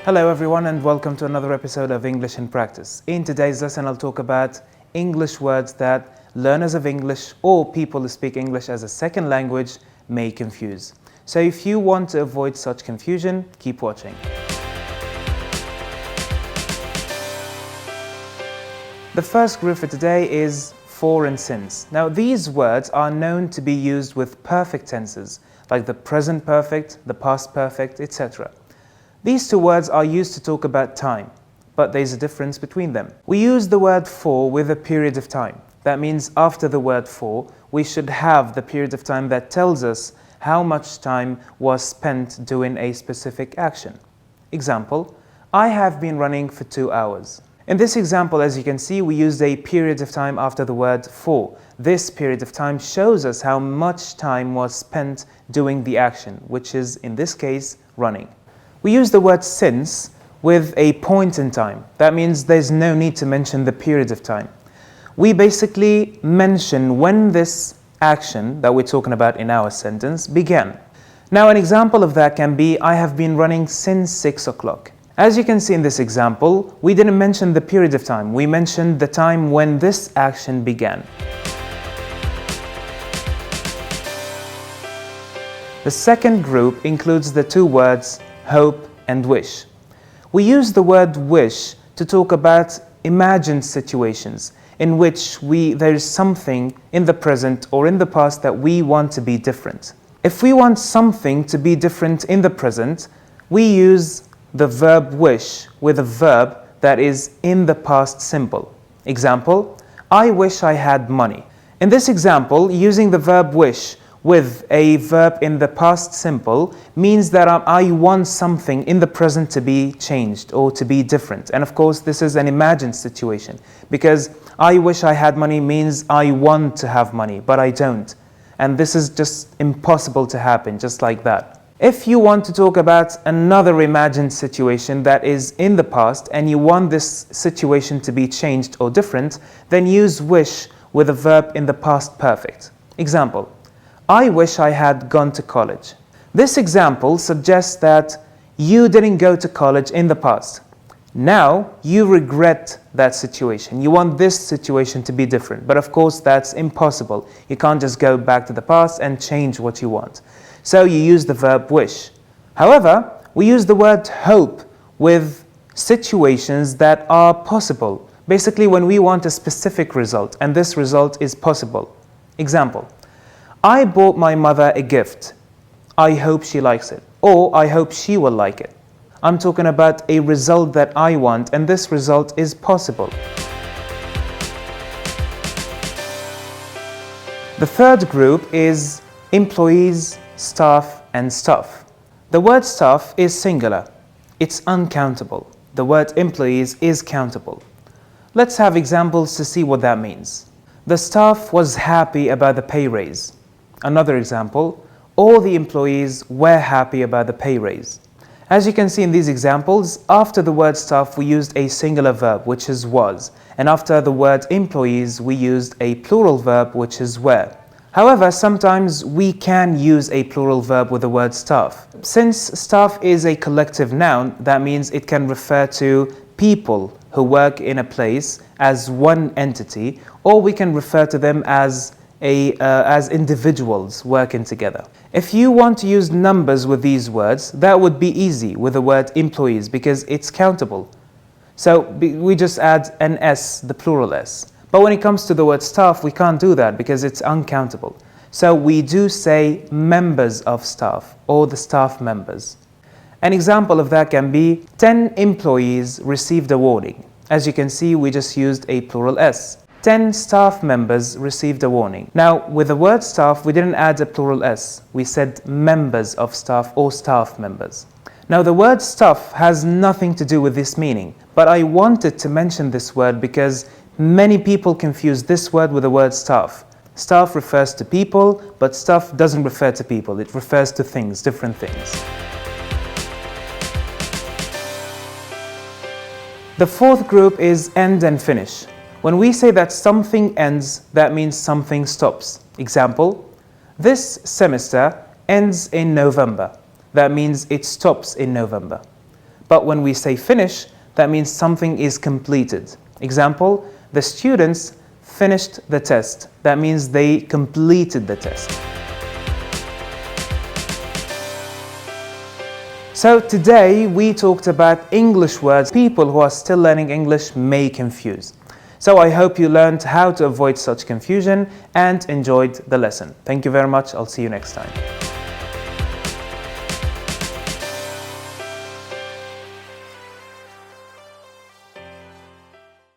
Hello everyone and welcome to another episode of English in Practice. In today's lesson I'll talk about English words that learners of English or people who speak English as a second language may confuse. So if you want to avoid such confusion, keep watching. The first group for today is for and since. Now these words are known to be used with perfect tenses like the present perfect, the past perfect, etc. These two words are used to talk about time, but there's a difference between them. We use the word for with a period of time. That means after the word for, we should have the period of time that tells us how much time was spent doing a specific action. Example, I have been running for 2 hours. In this example, as you can see, we used a period of time after the word for. This period of time shows us how much time was spent doing the action, which is, in this case, running. We use the word since with a point in time. That means there's no need to mention the period of time. We basically mention when this action that we're talking about in our sentence began. Now an example of that can be, I have been running since 6 o'clock. As you can see in this example, we didn't mention the period of time. We mentioned the time when this action began. The second group includes the two words hope and wish. We use the word wish to talk about imagined situations in which there is something in the present or in the past that we want to be different. If we want something to be different in the present, we use the verb wish with a verb that is in the past simple. Example, I wish I had money. In this example, using the verb wish with a verb in the past simple means that I want something in the present to be changed or to be different. And of course, this is an imagined situation because I wish I had money means I want to have money, but I don't. And this is just impossible to happen, just like that. If you want to talk about another imagined situation that is in the past and you want this situation to be changed or different, then use wish with a verb in the past perfect. Example, I wish I had gone to college. This example suggests that you didn't go to college in the past. Now you regret that situation. You want this situation to be different. But of course, that's impossible. You can't just go back to the past and change what you want. So you use the verb wish. However, we use the word hope with situations that are possible. Basically, when we want a specific result, and this result is possible. Example, I bought my mother a gift. I hope she likes it. Or I hope she will like it. I'm talking about a result that I want, and this result is possible. The third group is employees, staff, and stuff. The word staff is singular. It's uncountable. The word employees is countable. Let's have examples to see what that means. The staff was happy about the pay raise. Another example, all the employees were happy about the pay raise. As you can see in these examples, after the word staff we used a singular verb, which is was, and after the word employees we used a plural verb, which is were. However, sometimes we can use a plural verb with the word staff. Since staff is a collective noun, that means it can refer to people who work in a place as one entity, or we can refer to them as individuals working together. If you want to use numbers with these words, that would be easy with the word employees because it's countable. So we just add an S, the plural S. But when it comes to the word staff, we can't do that because it's uncountable. So we do say members of staff or the staff members. An example of that can be 10 employees received a warning. As you can see, we just used a plural S. 10 staff members received a warning. Now, with the word staff, we didn't add a plural S. We said members of staff or staff members. Now, the word staff has nothing to do with this meaning, but I wanted to mention this word because many people confuse this word with the word staff. Staff refers to people, but staff doesn't refer to people. It refers to things, different things. The fourth group is end and finish. When we say that something ends, that means something stops. Example, this semester ends in November. That means it stops in November. But when we say finish, that means something is completed. Example, the students finished the test. That means they completed the test. So today we talked about English words people who are still learning English may confuse. So I hope you learned how to avoid such confusion and enjoyed the lesson. Thank you very much. I'll see you next time.